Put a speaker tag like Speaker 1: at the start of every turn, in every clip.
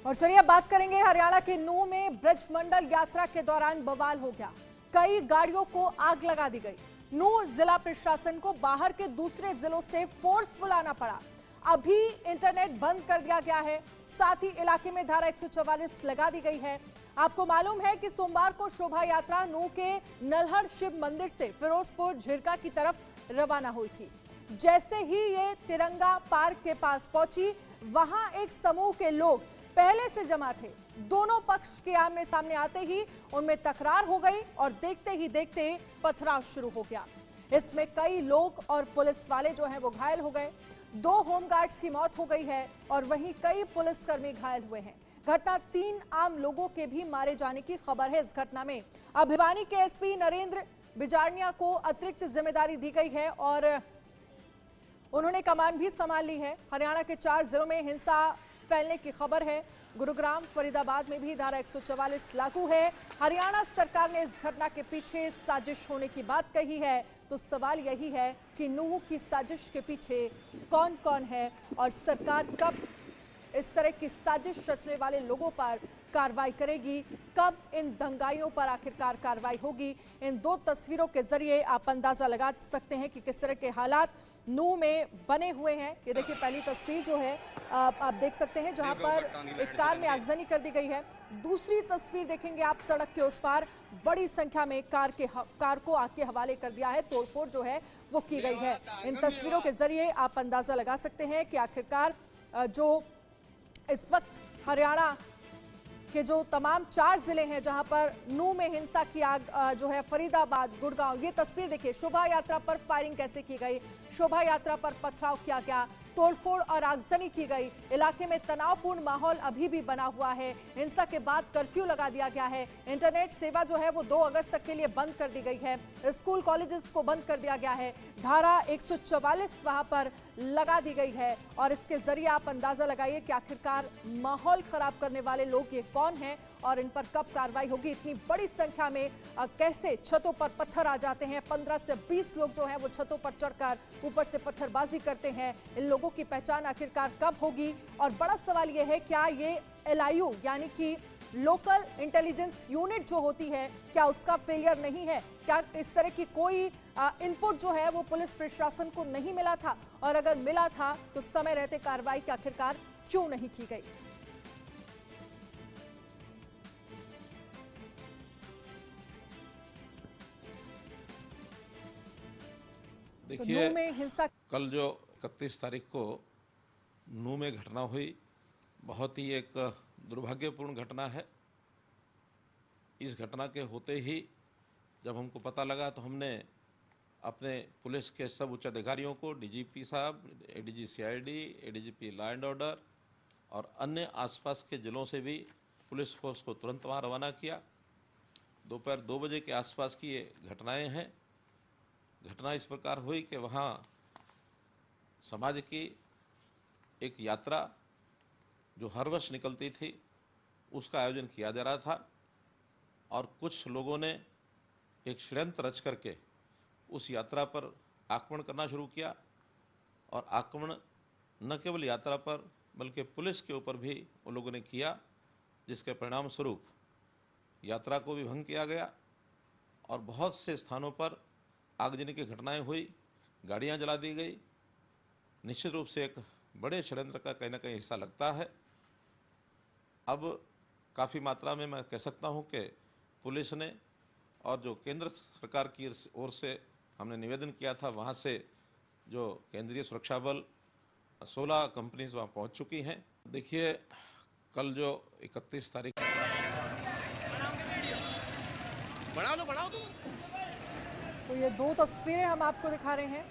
Speaker 1: और चलिए बात करेंगे हरियाणा के नूंह में ब्रजमंडल यात्रा के दौरान बवाल हो गया। कई गाड़ियों को आग लगा दी गई। नूंह जिला प्रशासन को बाहर के दूसरे जिलों से फोर्स बुलाना पड़ा। अभी इंटरनेट बंद कर दिया गया है, साथ ही इलाके में धारा 144 लगा दी गई है। आपको मालूम है कि सोमवार को शोभा यात्रा नूंह के नल्हड़ शिव मंदिर से फिरोजपुर झिरका की तरफ रवाना हुई थी। जैसे ही ये तिरंगा पार्क के पास पहुंची, वहां एक समूह के लोग पहले से जमा थे। दोनों पक्ष के आमने सामने आते ही उनमें तकरार हो गई और देखते ही देखते पथराव शुरू हो गया। इसमें कई लोग और पुलिस वाले जो हैं वो घायल हो गए। 2 होमगार्ड्स की मौत हो गई है और वहीं कई पुलिसकर्मी घायल हुए हैं। घटना 3 आम लोगों के भी मारे जाने की खबर है। इस घटना में अब भिवानी के एसपी नरेंद्र बिजारनिया को अतिरिक्त जिम्मेदारी दी गई है और उन्होंने कमान भी संभाल ली है। हरियाणा के 4 जिलों में हिंसा फैलने की खबर है। गुरुग्राम, फरीदाबाद में भी धारा 144 लागू है। हरियाणा सरकार ने इस घटना के पीछे साजिश होने की बात कही है। तो सवाल यही है कि नूंह की साजिश के पीछे कौन कौन है और सरकार कब इस तरह की साजिश रचने वाले लोगों पर कार्रवाई करेगी, कब इन दंगाइयों पर आखिरकार कार्रवाई होगी। इन 2 तस्वीरों के जरिए आप अंदाजा लगा सकते हैं कि किस तरह के हालात नूंह में बने हुए हैं। ये देखिए पहली तस्वीर जो है आप देख सकते हैं, जहां पर एक कार में आगजनी कर दी गई है। दूसरी तस्वीर देखेंगे आप, सड़क के उस पार बड़ी संख्या में कार को आग के हवाले कर दिया है, तोड़फोड़ जो है वो की गई है। इन तस्वीरों के जरिए आप अंदाजा लगा सकते हैं कि आखिरकार जो इस वक्त हरियाणा के जो तमाम 4 जिले हैं जहां पर नूंह में हिंसा की आग जो है, फरीदाबाद, गुड़गांव, ये तस्वीर देखिए। शोभा यात्रा पर फायरिंग कैसे की गई, शोभा यात्रा पर पथराव किया गया, तोड़फोड़ और आगजनी की गई। इलाके में तनावपूर्ण माहौल अभी भी बना हुआ है। हिंसा के बाद कर्फ्यू लगा दिया गया है। इंटरनेट सेवा जो है वो 2 अगस्त तक के लिए बंद कर दी गई है। स्कूल कॉलेजेस को बंद कर दिया गया है। धारा 144 वहां पर लगा दी गई है और इसके जरिए आप अंदाजा लगाइए कि आखिरकार माहौल खराब करने वाले लोग ये कौन हैं और इन पर कब कार्रवाई होगी। इतनी बड़ी संख्या में कैसे छतों पर पत्थर आ जाते हैं। 15 से 20 लोग जो हैं वो छतों पर चढ़कर ऊपर से पत्थरबाजी करते हैं। इन लोगों की पहचान आखिरकार कब होगी। और बड़ा सवाल यह है, क्या ये LIU यानी कि लोकल इंटेलिजेंस यूनिट जो होती है, क्या उसका फेलियर नहीं है? क्या इस तरह की कोई इनपुट जो है वो पुलिस प्रशासन को नहीं मिला था, और अगर मिला था तो समय रहते कार्रवाई की आखिरकार क्यों नहीं की गई?
Speaker 2: देखिए,
Speaker 1: में हिंसा
Speaker 2: कल जो 31 तारीख को नूंह में घटना हुई, बहुत ही एक दुर्भाग्यपूर्ण घटना है। इस घटना के होते ही जब हमको पता लगा तो हमने अपने पुलिस के सब उच्च अधिकारियों को, DGP साहब, ADG CID, ADGP law and order और अन्य आसपास के जिलों से भी पुलिस फोर्स को तुरंत वहाँ रवाना किया। दोपहर 2 बजे के आसपास की ये घटनाएं हैं। घटना इस प्रकार हुई कि वहाँ समाज की एक यात्रा जो हर वर्ष निकलती थी उसका आयोजन किया जा रहा था और कुछ लोगों ने एक षड्यंत्र रच करके उस यात्रा पर आक्रमण करना शुरू किया और आक्रमण न केवल यात्रा पर बल्कि पुलिस के ऊपर भी उन लोगों ने किया, जिसके परिणाम स्वरूप यात्रा को भी भंग किया गया और बहुत से स्थानों पर आगजनी की घटनाएं हुई, गाड़ियां जला दी गई। निश्चित रूप से एक बड़े षड्यंत्र का कहीं ना कहीं हिस्सा लगता है। अब काफ़ी मात्रा में मैं कह सकता हूं कि पुलिस ने और जो केंद्र सरकार की ओर से हमने निवेदन किया था, वहां से जो केंद्रीय सुरक्षा बल 16 कंपनीज वहां पहुंच चुकी हैं। देखिए, कल जो 31 तारीख
Speaker 3: बढ़ाओ
Speaker 1: तो ये 2 तस्वीरें हम आपको दिखा रहे हैं।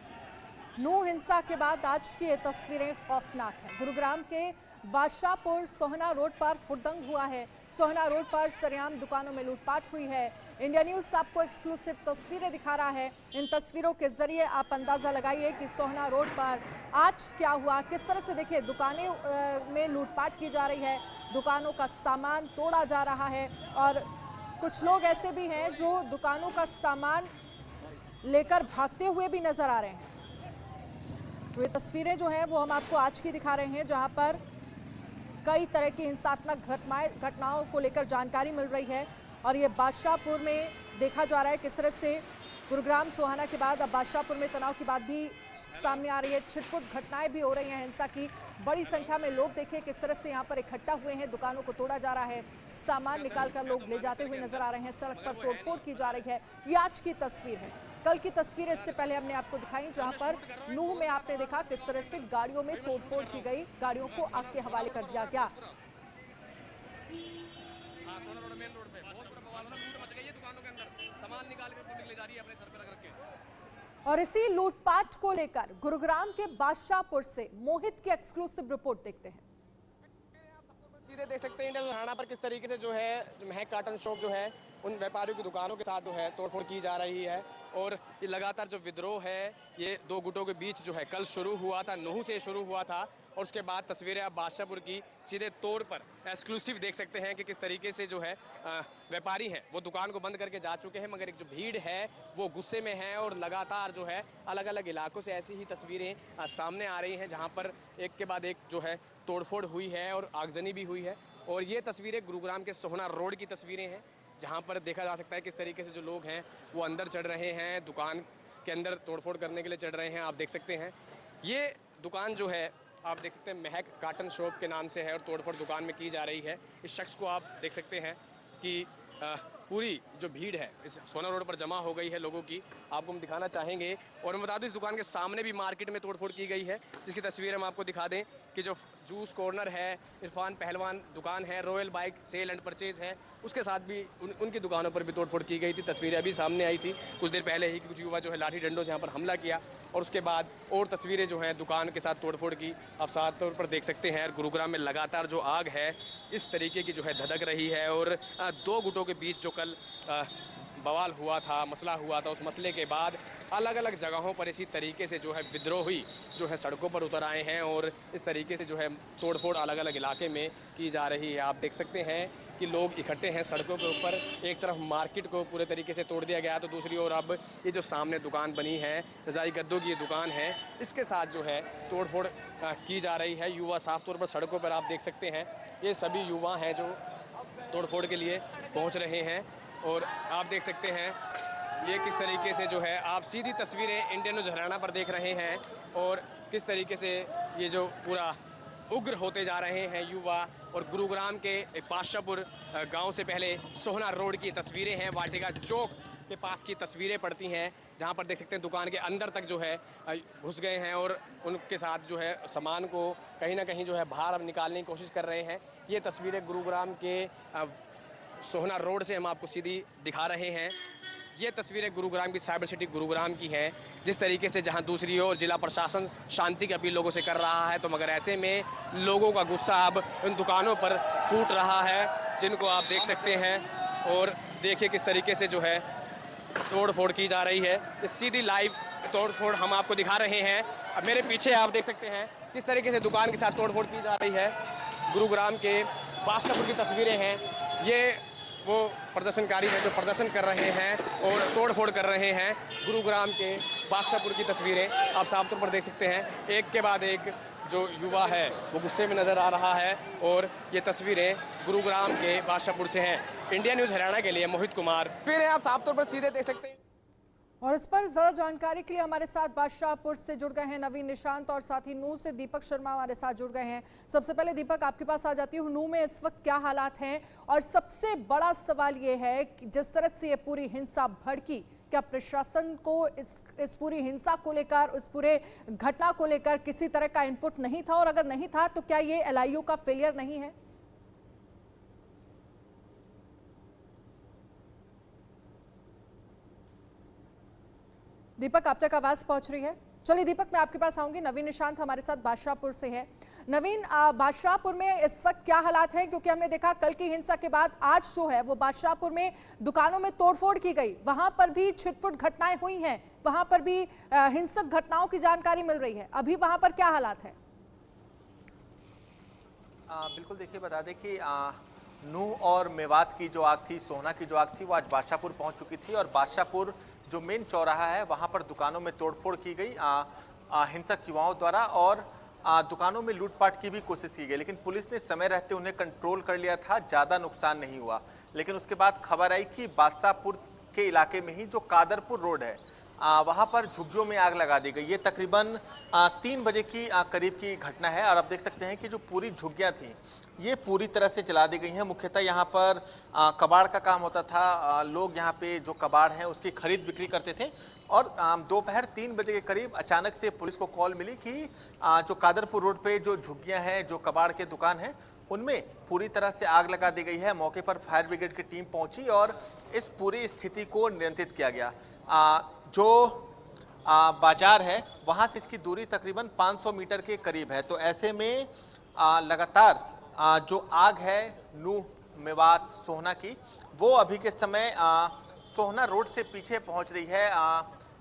Speaker 1: नूंह हिंसा के बाद आज की ये तस्वीरें खौफनाक हैं। गुरुग्राम के बादशाहपुर सोहना रोड पर हुड़दंग हुआ है। सोहना रोड पर सरेआम दुकानों में लूटपाट हुई है। इंडिया न्यूज आपको एक्सक्लूसिव तस्वीरें दिखा रहा है। इन तस्वीरों के जरिए आप अंदाजा लगाइए कि सोहना रोड पर आज क्या हुआ, किस तरह से देखिए दुकानें में लूटपाट की जा रही है, दुकानों का सामान तोड़ा जा रहा है और कुछ लोग ऐसे भी हैं जो दुकानों का सामान लेकर भागते हुए भी नजर आ रहे हैं। तो ये तस्वीरें जो हैं वो हम आपको आज की दिखा रहे हैं, जहां पर कई तरह की हिंसात्मक घटनाओं को लेकर जानकारी मिल रही है और ये बादशाहपुर में देखा जा रहा है किस तरह से गुरुग्राम सोहाना के बाद अब बादशाहपुर में तनाव की बात भी सामने आ रही है। छिटपुट घटनाएं भी हो रही हैं हिंसा की। बड़ी संख्या में लोग देखिए किस तरह से यहाँ पर इकट्ठा हुए हैं, दुकानों को तोड़ा जा रहा है, सामान निकालकर लोग ले जाते हुए नजर आ रहे हैं, सड़क पर तोड़फोड़ की जा रही है। ये आज की तस्वीर है। कल की तस्वीर इससे पहले हमने आपको दिखाई जहां पर नूह में आपने देखा किस तरह से गाड़ियों में तोड़फोड़ की गई, गाड़ियों को आग के हवाले कर दिया गया। और इसी लूटपाट को लेकर गुरुग्राम के बादशाहपुर से मोहित की एक्सक्लूसिव रिपोर्ट देखते हैं।
Speaker 4: सीधे देख सकते हैं इंडियन हरियाणा पर किस तरीके से जो है महक कार्टन शॉप जो है उन व्यापारियों की दुकानों के साथ जो है तोड़फोड़ की जा रही है। और ये लगातार जो विद्रोह है ये दो गुटों के बीच जो है कल शुरू हुआ था, नूह से शुरू हुआ था और उसके बाद तस्वीरें आप बादशाहपुर की सीधे तौर पर एक्सक्लूसिव देख सकते हैं कि किस तरीके से जो है व्यापारी हैं वो दुकान को बंद करके जा चुके हैं, मगर एक जो भीड़ है वो गुस्से में है और लगातार जो है अलग अलग इलाकों से ऐसी ही तस्वीरें सामने आ रही हैं जहाँ पर एक के बाद एक जो है तोड़फोड़ हुई है और आगजनी भी हुई है। और ये तस्वीरें गुरुग्राम के सोहना रोड की तस्वीरें हैं जहाँ पर देखा जा सकता है किस तरीके से जो लोग हैं वो अंदर चढ़ रहे हैं, दुकान के अंदर तोड़फोड़ करने के लिए चढ़ रहे हैं। आप देख सकते हैं ये दुकान जो है आप देख सकते हैं महक कार्टन शॉप के नाम से है और तोड़फोड़ दुकान में की जा रही है। इस शख्स को आप देख सकते हैं कि पूरी जो भीड़ है इस सोना रोड पर जमा हो गई है लोगों की, आपको हम दिखाना चाहेंगे। और मैं बता दूं इस दुकान के सामने भी मार्केट में तोड़फोड़ की गई है जिसकी तस्वीर हम आपको दिखा दें कि जो जूस कॉर्नर है, इरफान पहलवान दुकान है, royal bike sale and purchase है, उसके साथ भी उनकी दुकानों पर भी तोड़फोड़ की गई थी। तस्वीरें अभी सामने आई थी कुछ देर पहले ही कि कुछ युवा जो है लाठी डंडों से यहाँ पर हमला किया और उसके बाद और तस्वीरें जो हैं दुकान के साथ तोड़फोड़ की आप साफ तौर पर देख सकते हैं। गुरुग्राम में लगातार जो आग है इस तरीके की जो है धधक रही है और दो गुटों के बीच जो कल बवाल हुआ था, मसला हुआ था, उस मसले के बाद अलग अलग जगहों पर इसी तरीके से जो है विद्रोही जो है सड़कों पर उतर आए हैं और इस तरीके से जो है तोड़फोड़ अलग अलग इलाके में की जा रही है। आप देख सकते हैं कि लोग इकट्ठे हैं सड़कों के ऊपर। एक तरफ मार्केट को पूरे तरीके से तोड़ दिया गया तो दूसरी ओर अब ये जो सामने दुकान बनी है रजाई गद्दों की ये दुकान है इसके साथ जो है तोड़फोड़ की जा रही है। युवा साफ तौर पर सड़कों पर आप देख सकते हैं ये सभी युवा हैं जो तोड़फोड़ के लिए पहुँच रहे हैं और आप देख सकते हैं ये किस तरीके से जो है आप सीधी तस्वीरें इंडियन न्यूज़ हरियाणा पर देख रहे हैं और किस तरीके से ये जो पूरा उग्र होते जा रहे हैं युवा। और गुरुग्राम के बादशाहपुर गांव से पहले सोहना रोड की तस्वीरें हैं, वाटिका चौक के पास की तस्वीरें पड़ती हैं जहां पर देख सकते हैं दुकान के अंदर तक जो है घुस गए हैं और उनके साथ जो है सामान को कहीं ना कहीं जो है बाहर निकालने की कोशिश कर रहे हैं। ये तस्वीरें गुरुग्राम के सोहना रोड से हम आपको सीधी दिखा रहे हैं। ये तस्वीरें गुरुग्राम की साइबर सिटी गुरुग्राम की हैं जिस तरीके से जहां दूसरी ओर जिला प्रशासन शांति की अपील लोगों से कर रहा है तो मगर ऐसे में लोगों का गुस्सा अब उन दुकानों पर फूट रहा है जिनको आप देख सकते हैं। और देखिए किस तरीके से जो है तोड़फोड़ की जा रही है। ये सीधी लाइव तोड़फोड़ हम आपको दिखा रहे हैं। अब मेरे पीछे आप देख सकते हैं किस तरीके से दुकान के साथ तोड़फोड़ की जा रही है। गुरुग्राम के बादशाहपुर की तस्वीरें हैं। ये वो प्रदर्शनकारी हैं जो प्रदर्शन कर रहे हैं और तोड़फोड़ कर रहे हैं। गुरुग्राम के बादशाहपुर की तस्वीरें आप साफ तौर पर देख सकते हैं। एक के बाद एक जो युवा है वो गुस्से में नज़र आ रहा है और ये तस्वीरें गुरुग्राम के बादशाहपुर से हैं। इंडिया न्यूज़ हरियाणा के लिए मोहित कुमार फिर आप साफ तौर पर सीधे देख सकते हैं।
Speaker 1: और इस पर ज्यादा जानकारी के लिए हमारे साथ बादशाहपुर से जुड़ गए हैं नवीन निशांत और साथ ही नूह से दीपक शर्मा हमारे साथ जुड़ गए हैं। सबसे पहले दीपक आपके पास आ जाती हूँ, नूह में इस वक्त क्या हालात हैं और सबसे बड़ा सवाल ये है कि जिस तरह से ये पूरी हिंसा भड़की, क्या प्रशासन को इस पूरी हिंसा को लेकर, इस पूरे घटना को लेकर किसी तरह का इनपुट नहीं था और अगर नहीं था तो क्या ये एलआईयू का फेलियर नहीं है? दीपक आप तक आवाज पहुंच रही है? चलिए दीपक मैं आपके पास आऊंगी। नवीन निशांत हमारे साथ बादशाहपुर से है। नवीन, बादशाहपुर में इस वक्त क्या हालात हैं? क्योंकि हमने देखा कल की हिंसा के बाद आज जो है वो बादशाहपुर में दुकानों में तोड़फोड़ की गई, वहां पर भी छिटपुट घटनाएं हुई हैं, वहां पर भी हिंसक घटनाओं की जानकारी मिल रही है। अभी वहां पर क्या हालात है?
Speaker 5: बिल्कुल, देखिए बता दें कि नूह और मेवात की जो आग थी, सोहना की जो आग थी, वो आज बादशाहपुर पहुंच चुकी थी और बादशाहपुर जो मेन चौराहा है वहां पर दुकानों में तोड़फोड़ की गई हिंसक युवाओं द्वारा और दुकानों में लूटपाट की भी कोशिश की गई, लेकिन पुलिस ने समय रहते उन्हें कंट्रोल कर लिया था, ज़्यादा नुकसान नहीं हुआ। लेकिन उसके बाद खबर आई कि बादशाहपुर के इलाके में ही जो कादरपुर रोड है वहाँ पर झुग्गियों में आग लगा दी गई। ये तकरीबन 3 बजे की करीब की घटना है और आप देख सकते हैं कि जो पूरी झुग्गियाँ थी ये पूरी तरह से जला दी गई हैं। मुख्यतः यहाँ पर कबाड़ का काम होता था, लोग यहाँ पे जो कबाड़ हैं उसकी खरीद बिक्री करते थे और दोपहर 3 बजे के करीब अचानक से पुलिस को कॉल मिली कि जो कादरपुर रोड पे जो झुग्गियाँ हैं, जो कबाड़ के दुकान हैं, उनमें पूरी तरह से आग लगा दी गई है। मौके पर फायर ब्रिगेड की टीम पहुंची और इस पूरी स्थिति को नियंत्रित किया गया। जो बाजार है वहां से इसकी दूरी तकरीबन 500 मीटर के करीब है। तो ऐसे में लगातार जो आग है नूह, मेवात, सोहना की, वो अभी के समय सोहना रोड से पीछे पहुंच रही है।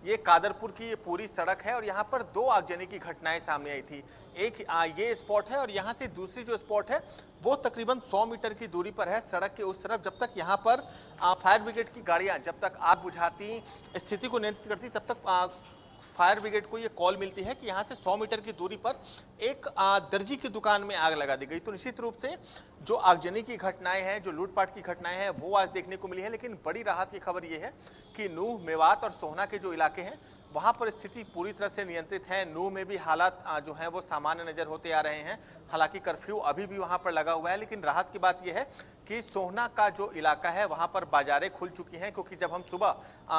Speaker 5: ये कादरपुर की ये पूरी सड़क है और यहाँ पर 2 आगजनी की घटनाएं सामने आई थी। एक ये स्पॉट है और यहाँ से दूसरी जो स्पॉट है वो तकरीबन 100 मीटर की दूरी पर है सड़क के उस तरफ। जब तक यहाँ पर फायर ब्रिगेड की गाड़ियाँ जब तक आग बुझाती, स्थिति को नियंत्रित करती, तब तक फायर ब्रिगेड को ये कॉल मिलती है कि यहाँ से 100 मीटर की दूरी पर एक दर्जी की दुकान में आग लगा दी गई। तो निश्चित रूप से जो आगजनी की घटनाएं हैं, जो लूटपाट की घटनाएं हैं, वो आज देखने को मिली है। लेकिन बड़ी राहत की खबर ये है कि नूह, मेवात और सोहना के जो इलाके हैं वहाँ पर स्थिति पूरी तरह से नियंत्रित है। नूह में भी हालात जो हैं वो सामान्य नज़र होते आ रहे हैं। हालांकि कर्फ्यू अभी भी वहाँ पर लगा हुआ है, लेकिन राहत की बात यह है कि सोहना का जो इलाका है वहाँ पर बाजारें खुल चुकी हैं, क्योंकि जब हम सुबह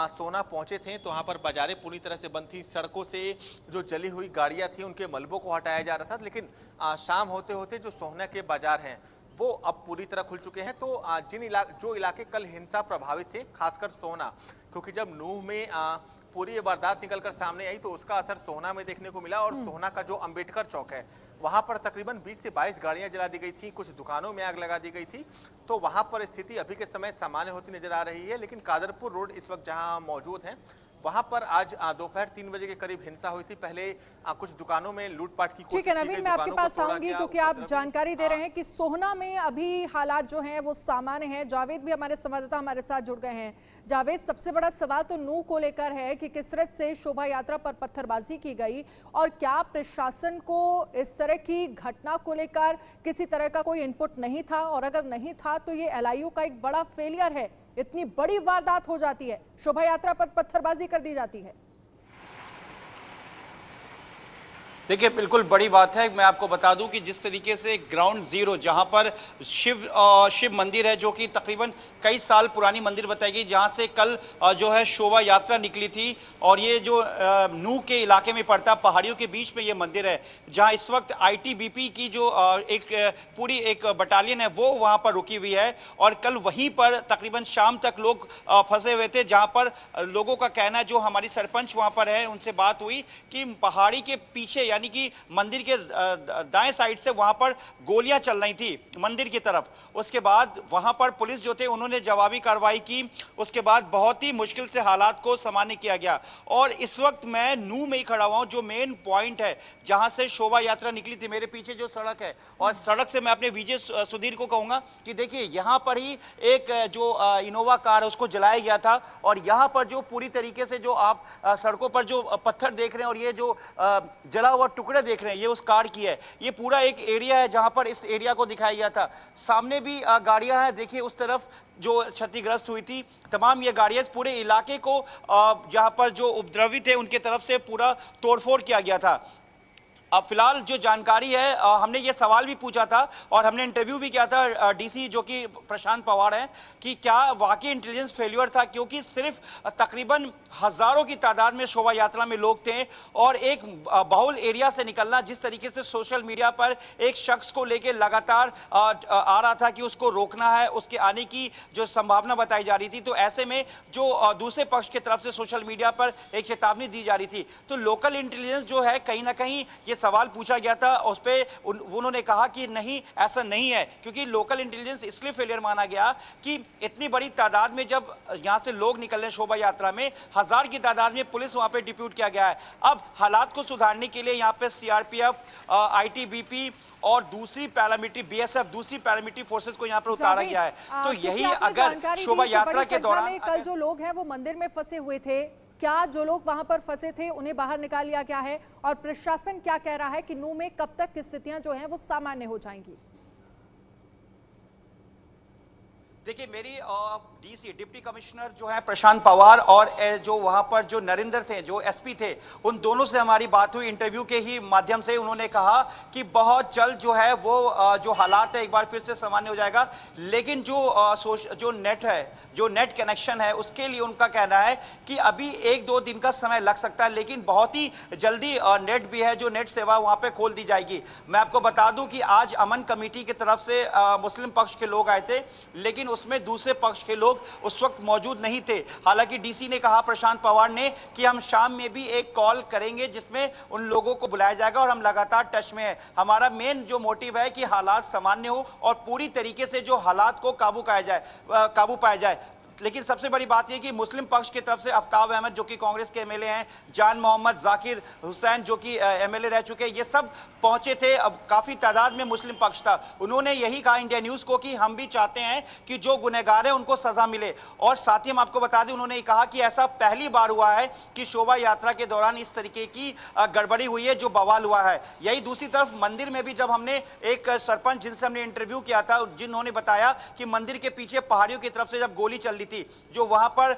Speaker 5: सोहना पहुँचे थे तो वहाँ पर बाजारें पूरी तरह से बंद थी। सड़कों से जो जली हुई गाड़ियाँ थी उनके मलबों को हटाया जा रहा था, लेकिन शाम होते होते जो सोहना के बाजार हैं वो अब पूरी तरह खुल चुके हैं। तो जो इलाके कल हिंसा प्रभावित थे, खासकर सोहना, क्योंकि जब नूह में पूरी ये वारदात निकलकर सामने आई तो उसका असर सोहना में देखने को मिला। और सोहना का जो अंबेडकर चौक है वहां पर तकरीबन 20 से 22 गाड़ियां जला दी गई थी, कुछ दुकानों में आग लगा दी गई थी। तो वहां पर स्थिति अभी के समय सामान्य होती नजर आ रही है। लेकिन कादरपुर रोड इस वक्त जहां मौजूद हैं वहां पर आज दोपहर 3 बजे के करीब हिंसा हुई थी। पहले कुछ दुकानों में लूटपाट की कोशिश
Speaker 1: ठीक है नवीन, मैं आपके पास आऊंगी क्योंकि आप जानकारी दे रहे हैं कि सोहना में अभी हालात जो हैं वो सामान्य हैं। जावेद भी हमारे संवाददाता हमारे साथ जुड़ गए हैं। जावेद, सबसे बड़ा सवाल तो नूह को लेकर है कि किस तरह से शोभा यात्रा पर पत्थरबाजी की गई और क्या प्रशासन को इस तरह की घटना को लेकर किसी तरह का कोई इनपुट नहीं था, और अगर नहीं था तो ये एलआईयू का एक बड़ा फेलियर है। इतनी बड़ी वारदात हो जाती है, शोभा यात्रा पर पत्थरबाजी कर दी जाती है।
Speaker 6: देखिए, बिल्कुल बड़ी बात है। मैं आपको बता दूं कि जिस तरीके से ग्राउंड जीरो, जहां पर शिव मंदिर है, जो कि तकरीबन कई साल पुरानी मंदिर बताई गई, जहां से कल जो है शोभा यात्रा निकली थी, और ये जो नूह के इलाके में पड़ता, पहाड़ियों के बीच में ये मंदिर है, जहां इस वक्त आईटीबीपी की जो एक पूरी एक बटालियन है वो वहां पर रुकी हुई है। और कल वहीं पर तकरीबन शाम तक लोग फंसे हुए थे, जहां पर लोगों का कहना है, जो हमारी सरपंच वहां पर है उनसे बात हुई कि पहाड़ी के पीछे यानी कि मंदिर के दाएं साइड से वहां पर गोलियां चल रही थी मंदिर की तरफ। उसके बाद वहां पर पुलिस जो थे उन्होंने जवाबी कार्रवाई की। उसके बाद बहुत ही मुश्किल से हालात को सामान्य किया गया। और इस वक्त मैं नूह में ही खड़ा हुआ हूं, जो मेन पॉइंट है जहां से शोभा यात्रा निकली थी। मेरे पीछे जो सड़क है, और सड़क से मैं अपने विजय सुधीर को कहूंगा कि देखिए यहां पर ही एक जो इनोवा कार है उसको जलाया गया था, और यहां पर जो पूरी तरीके से जो आप सड़कों पर जो पत्थर देख रहे हैं और ये जो जला हुआ टुकड़े देख रहे हैं, ये उस कार की है। ये पूरा एक एरिया है जहां पर इस एरिया को दिखाया गया था। सामने भी गाड़ियां हैं, देखिए उस तरफ जो क्षतिग्रस्त हुई थी तमाम ये गाड़ियां, इस पूरे इलाके को जहां पर जो उपद्रवी थे उनके तरफ से पूरा तोड़फोड़ किया गया था। अब फिलहाल जो जानकारी है, हमने ये सवाल भी पूछा था और हमने इंटरव्यू भी किया था डीसी जो कि प्रशांत पवार हैं, कि क्या वाकई इंटेलिजेंस फेल्यूर था, क्योंकि सिर्फ तकरीबन हजारों की तादाद में शोभा यात्रा में लोग थे और एक बहुल एरिया से निकलना, जिस तरीके से सोशल मीडिया पर एक शख्स को लेकर लगातार आ रहा था कि उसको रोकना है, उसके आने की जो संभावना बताई जा रही थी, तो ऐसे में जो दूसरे पक्ष की तरफ से सोशल मीडिया पर एक चेतावनी दी जा रही थी, तो लोकल इंटेलिजेंस जो है कहीं ना कहीं ये सवाल पूछा गया था, उस पर उन्होंने कहा कि नहीं, ऐसा नहीं है, क्योंकि लोकल इंटेलिजेंस इसलिए फेलियर माना गया कि इतनी बड़ी तादाद में जब यहां से लोग निकले शोभा यात्रा में, 1000 की तादाद में पुलिस वहां पे डिप्यूट किया गया है। अब हालात को सुधारने के लिए यहां पे सीआरपीएफ, आईटीबीपी और दूसरी पैरामिलिट्री बीएसएफ, दूसरी पैरामिलिट्री फोर्सेस को यहां पर उतारा गया है। तो यही अगर शोभा यात्रा के दौरान
Speaker 1: कल जो लोग हैं वो मंदिर में फंसे हुए थे, क्या जो लोग वहां पर फंसे थे उन्हें बाहर निकाल लिया गया है और प्रशासन क्या कह रहा है कि नूह में कब तक की स्थितियां जो हैं वो सामान्य हो जाएंगी?
Speaker 6: देखिए, मेरी डीसी डिप्टी कमिश्नर जो है प्रशांत पवार और जो वहां पर जो नरेंद्र थे, जो एसपी थे, उन दोनों से हमारी बात हुई इंटरव्यू के ही माध्यम से। उन्होंने कहा कि बहुत जल्द जो है वो जो हालात है एक बार फिर से सामान्य हो जाएगा, लेकिन जो नेट है, जो नेट कनेक्शन है, उसके लिए उनका कहना है कि अभी 1-2 दिन का समय लग सकता है, लेकिन बहुत ही जल्दी नेट भी है, जो नेट सेवा वहां पे खोल दी जाएगी। मैं आपको बता दूं कि आज अमन कमेटी की तरफ से मुस्लिम पक्ष के लोग आए थे, लेकिन उसमें दूसरे पक्ष के लोग उस वक्त मौजूद नहीं थे। हालांकि डीसी ने कहा, प्रशांत पवार ने, कि हम शाम में भी एक कॉल करेंगे जिसमें उन लोगों को बुलाया जाएगा और हम लगातार टच में हैं। हमारा मेन जो मोटिव है कि हालात सामान्य हो और पूरी तरीके से जो हालात को काबू पाया जाए। लेकिन सबसे बड़ी बात यह कि मुस्लिम पक्ष की तरफ से आफ्ताब अहमद जो कि कांग्रेस के एमएलए हैं, जान मोहम्मद, जाकिर हुसैन जो कि एमएलए रह चुके हैं, ये सब पहुंचे थे। अब काफी तादाद में मुस्लिम पक्ष था। उन्होंने यही कहा इंडिया न्यूज को कि हम भी चाहते हैं कि जो गुनहगार है उनको सजा मिले। और साथ ही हम आपको बता दें, उन्होंने कहा कि ऐसा पहली बार हुआ है कि शोभा यात्रा के दौरान इस तरीके की गड़बड़ी हुई है, जो बवाल हुआ है। यही दूसरी तरफ मंदिर में भी जब हमने एक सरपंच जिनसे हमने इंटरव्यू किया था, जिन्होंने बताया कि मंदिर के पीछे पहाड़ियों की तरफ से जब गोली चल रही थी, जो वहां पर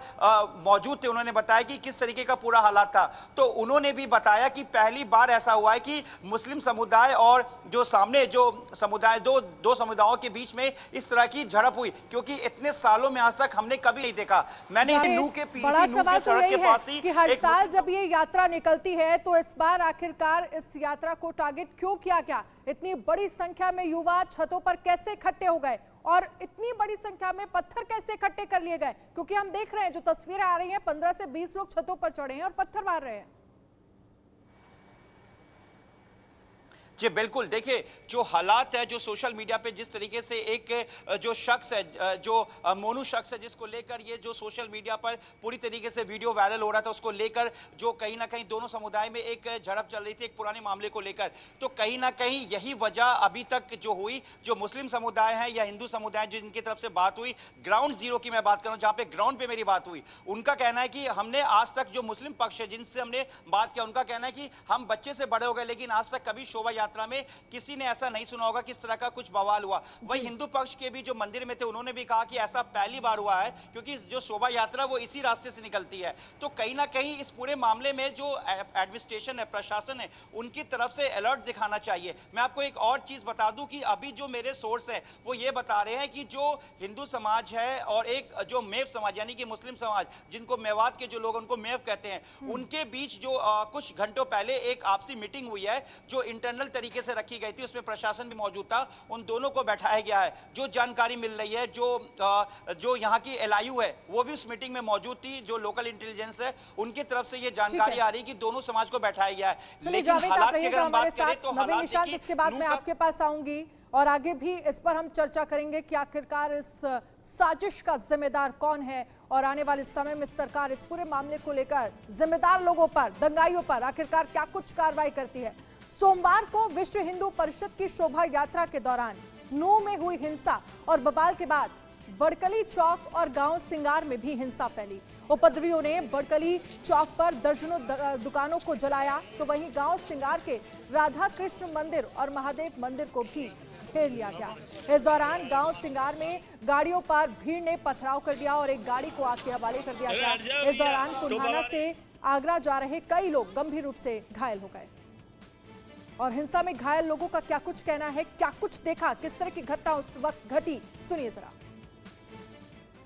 Speaker 6: मौजूद थे, उन्होंने बताया कि किस तरीके का पूरा हालात था। तो उन्होंने भी बताया कि पहली बार ऐसा हुआ है कि मुस्लिम समुदाय और जो सामने जो समुदाय, दो समुदायों के बीच में इस तरह की झड़प हुई, क्योंकि इतने सालों में आज तक हमने कभी नहीं देखा। मैंने इसे नूह के पीछे, नूह के सड़क के पास ही,
Speaker 1: कि हर साल जब ये यात्रा निकलती है तो इस बार आखिरकार इस यात्रा को टारगेट क्यों किया गया? इतनी बड़ी संख्या में युवा छतों पर कैसे इकट्ठे हो गए और इतनी बड़ी संख्या में पत्थर कैसे इकट्ठे कर लिए गए? क्योंकि हम देख रहे हैं, जो तस्वीरें आ रही हैं, 15 से 20 लोग छतों पर चढ़े हैं और पत्थर मार रहे हैं।
Speaker 6: जी बिल्कुल, देखिए जो हालात है, जो सोशल मीडिया पे जिस तरीके से एक जो शख्स है, जो मोनू शख्स है, जिसको लेकर ये जो सोशल मीडिया पर पूरी तरीके से वीडियो वायरल हो रहा था, उसको लेकर जो कहीं ना कहीं दोनों समुदाय में एक झड़प चल रही थी एक पुराने मामले को लेकर, तो कहीं ना कहीं यही वजह अभी तक जो हुई, जो मुस्लिम समुदाय है या हिंदू समुदाय जिनकी तरफ से बात हुई, ग्राउंड जीरो की मैं बात कर रहा हूँ, जहाँ पे ग्राउंड पे मेरी बात हुई, उनका कहना है कि हमने आज तक, जो मुस्लिम पक्ष है जिनसे हमने बात किया, उनका कहना है कि हम बच्चे से बड़े हो गए, लेकिन आज तक कभी शोभा यात्रा में किसी ने ऐसा नहीं सुना होगा किस तरह का कुछ बवाल हुआ। वही हिंदू पक्ष के भी जो मंदिर में थे, उन्होंने भी कहा कि ऐसा पहली बार हुआ है, क्योंकि जो शोभा यात्रा वो इसी रास्ते से निकलती है। तो कहीं ना कहीं इस पूरे मामले में जो एडमिनिस्ट्रेशन है, प्रशासन है, उनकी तरफ से अलर्ट दिखाना चाहिए। मैं आपको एक और चीज बता दूं कि अभी जो मेरे सोर्स है वो ये बता रहे हैं कि जो हिंदू समाज है और एक जो मेव समाज, यानी कि मुस्लिम समाज, जिनको मेवात के जो लोग उनको मेव कहते हैं, उनके बीच जो कुछ घंटों पहले एक आपसी मीटिंग हुई है, जो इंटरनल तरीके से रखी गई थी, उसमें प्रशासन भी मौजूद था, उन दोनों को बैठाया गया है। जो जानकारी मिल रही है, जो यहाँ की एलआईयू है वो भी उस मीटिंग में मौजूद थी, जो लोकल इंटेलिजेंस है उनकी तरफ से ये जानकारी आ रही है कि दोनों समाज को बैठाया गया है। लेकिन हालात की अगर हम बात करें तो
Speaker 1: नवीन निशांत, इसके बाद मैं आपके पास आऊंगी और आगे भी इस पर हम चर्चा करेंगे कि आखिरकार इस साजिश का जिम्मेदार कौन है और आने वाले समय में सरकार इस पूरे मामले को लेकर जिम्मेदार लोगों पर, दंगाइयों पर आखिरकार क्या कुछ कार्रवाई करती है। सोमवार को विश्व हिंदू परिषद की शोभा यात्रा के दौरान नूह में हुई हिंसा और बवाल के बाद बड़कली चौक और गांव सिंगार में भी हिंसा फैली। उपद्रवियों ने बड़कली चौक पर दर्जनों दुकानों को जलाया, तो वहीं गांव सिंगार के राधा कृष्ण मंदिर और महादेव मंदिर को भी घेर लिया गया। इस दौरान गांव सिंगार में गाड़ियों पर भीड़ ने पथराव कर दिया और एक गाड़ी को आग के हवाले कर दिया गया। इस दौरान पुन्हाना से आगरा जा रहे कई लोग गंभीर रूप से घायल हो गए। और हिंसा में घायल लोगों का क्या कुछ कहना है, क्या कुछ देखा, किस तरह की घटना उस वक्त घटी, सुनिए जरा।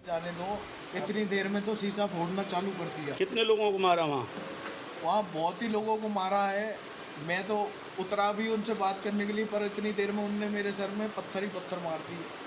Speaker 7: जाने दो, इतनी देर में तो शीशा फोड़ना चालू कर दिया।
Speaker 8: कितने लोगों को मारा
Speaker 7: वहाँ बहुत ही लोगों को मारा है। मैं तो उतरा भी उनसे बात करने के लिए, पर इतनी देर में उनने मेरे सर में पत्थर ही पत्थर मार दिए।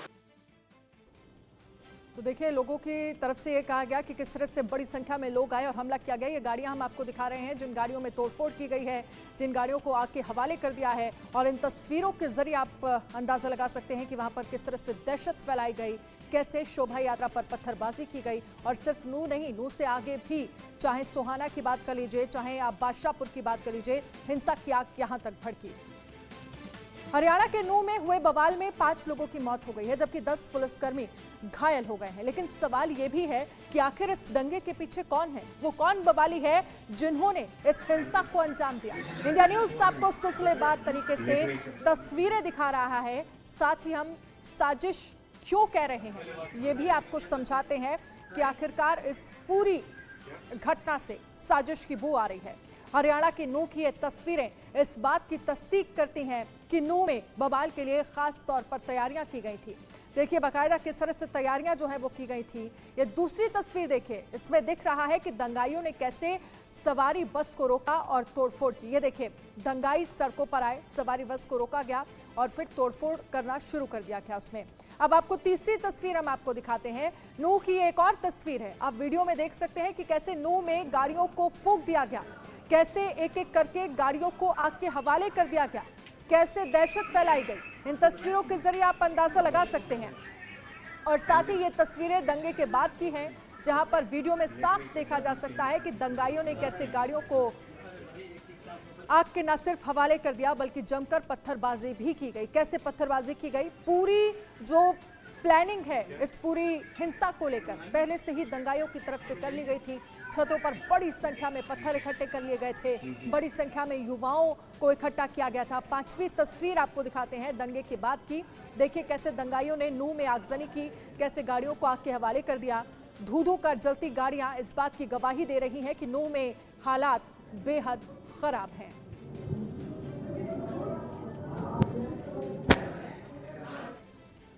Speaker 1: तो देखिए, लोगों की तरफ से ये कहा गया कि किस तरह से बड़ी संख्या में लोग आए और हमला किया गया। ये गाड़ियां हम आपको दिखा रहे हैं, जिन गाड़ियों में तोड़फोड़ की गई है, जिन गाड़ियों को आग के हवाले कर दिया है, और इन तस्वीरों के जरिए आप अंदाजा लगा सकते हैं कि वहां पर किस तरह से दहशत फैलाई गई, कैसे शोभा यात्रा पर पत्थरबाजी की गई। और सिर्फ नूह नहीं, नूह से आगे भी, चाहे सोहाना की बात कर लीजिए, चाहे आप बादशाहपुर की बात कर लीजिए, हिंसा की आग यहां तक भड़की। हरियाणा के नूह में हुए बवाल में 5 लोगों की मौत हो गई है, जबकि 10 पुलिसकर्मी घायल हो गए हैं। लेकिन सवाल ये भी है कि आखिर इस दंगे के पीछे कौन है? वो कौन बवाली है जिन्होंने इस हिंसा को अंजाम दिया? इंडिया न्यूज आपको सिलसिलेवार तरीके से तस्वीरें दिखा रहा है, साथ ही हम साजिश क्यों कह रहे हैं ये भी आपको समझाते हैं कि आखिरकार इस पूरी घटना से साजिश की बू आ रही है। हरियाणा की नूह की ये तस्वीरें इस बात की तस्दीक करती हैं कि नूह में बवाल के लिए खास तौर पर तैयारियां की गई थी। देखिए बाकायदा किस तरह से तैयारियां जो है वो की गई थी। ये दूसरी तस्वीर देखिए, इसमें दिख रहा है कि दंगाइयों ने कैसे सवारी बस को रोका और तोड़फोड़ की। ये देखिए दंगाई सड़कों पर आए, सवारी बस को रोका गया और फिर तोड़फोड़ करना शुरू कर दिया गया उसमें। अब आपको तीसरी तस्वीर हम आपको दिखाते हैं। नूह की एक और तस्वीर है, आप वीडियो में देख सकते हैं कि कैसे नूह में गाड़ियों को फूंक दिया गया, कैसे एक एक करके गाड़ियों को आग के हवाले कर दिया गया, कैसे दहशत फैलाई गई। इन तस्वीरों के जरिए आप अंदाजा लगा सकते हैं। और साथ ही ये तस्वीरें दंगे के बाद की हैं, जहां पर वीडियो में साफ देखा जा सकता है कि दंगाइयों ने कैसे गाड़ियों को आग के न सिर्फ हवाले कर दिया बल्कि जमकर पत्थरबाजी भी की गई। कैसे पत्थरबाजी की गई, पूरी जो प्लानिंग है इस पूरी हिंसा को लेकर पहले से ही दंगाइयों की तरफ से कर ली गई थी। छतों पर बड़ी संख्या में पत्थर इकट्ठे कर लिए गए थे, बड़ी संख्या में युवाओं को इकट्ठा किया गया था। 5वीं तस्वीर आपको दिखाते हैं दंगे के बाद की। देखिए कैसे दंगाइयों ने नूह में आगजनी की, कैसे गाड़ियों को आग के हवाले कर दिया। धू धू कर जलती गाड़ियां इस बात की गवाही दे रही हैं कि नूह में हालात बेहद खराब हैं।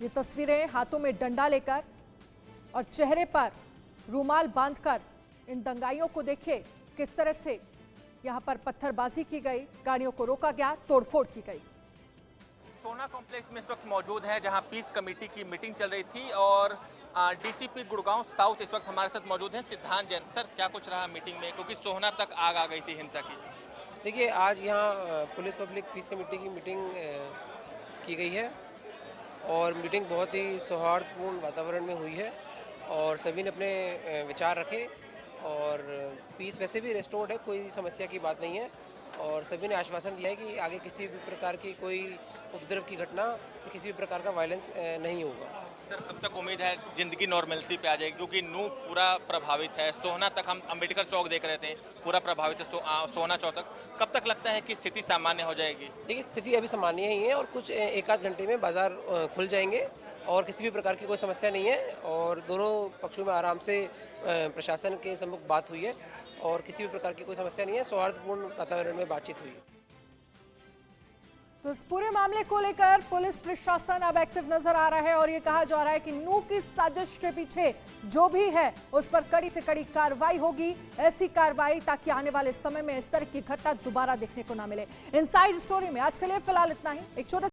Speaker 1: ये तस्वीरें हाथों में डंडा लेकर और चेहरे पर रूमाल बांधकर इन दंगाइयों को देखिए किस तरह से यहां पर पत्थरबाजी की गई, गाड़ियों को रोका गया, तोड़फोड़ की गई।
Speaker 5: सोना कॉम्प्लेक्स में इस वक्त मौजूद है जहां पीस कमेटी की मीटिंग चल रही थी और डीसीपी गुड़गांव साउथ इस वक्त हमारे साथ मौजूद हैं, सिद्धांत जैन। सर क्या कुछ रहा मीटिंग में, क्योंकि सोहना तक आग आ गई थी हिंसा की?
Speaker 8: देखिए आज यहाँ पुलिस पब्लिक पीस कमेटी की मीटिंग की गई है और मीटिंग बहुत ही सौहार्दपूर्ण वातावरण में हुई है और सभी ने अपने विचार रखे और पीस वैसे भी रेस्टोर्ड है, कोई समस्या की बात नहीं है और सभी ने आश्वासन दिया है कि आगे किसी भी प्रकार की कोई उपद्रव की घटना, किसी भी प्रकार का वायलेंस नहीं होगा।
Speaker 5: सर कब तक उम्मीद है जिंदगी नॉर्मलसी पे आ जाएगी, क्योंकि नूह पूरा प्रभावित है, सोहना तक हम अंबेडकर चौक देख रहे थे पूरा प्रभावित है, सोहना चौक तक कब तक लगता है कि स्थिति सामान्य हो जाएगी?
Speaker 8: देखिए स्थिति अभी सामान्य ही है और कुछ एक आध घंटे में बाजार खुल जाएंगे और किसी भी प्रकार की कोई समस्या नहीं है और दोनों पक्षों में आराम से प्रशासन के सम्मुख बात हुई है और किसी भी प्रकार की कोई समस्या नहीं है, सौहार्दपूर्ण वातावरण में बातचीत हुई।
Speaker 1: तो इस पूरे मामले को लेकर पुलिस प्रशासन अब एक्टिव नजर आ रहा है और ये कहा जा रहा है कि नूह की साजिश के पीछे जो भी है उस पर कड़ी से कड़ी कार्रवाई होगी, ऐसी कार्रवाई ताकि आने वाले समय में इस तरह की घटना दोबारा देखने को ना मिले। इनसाइड स्टोरी में आज के लिए फिलहाल इतना ही। एक छोटा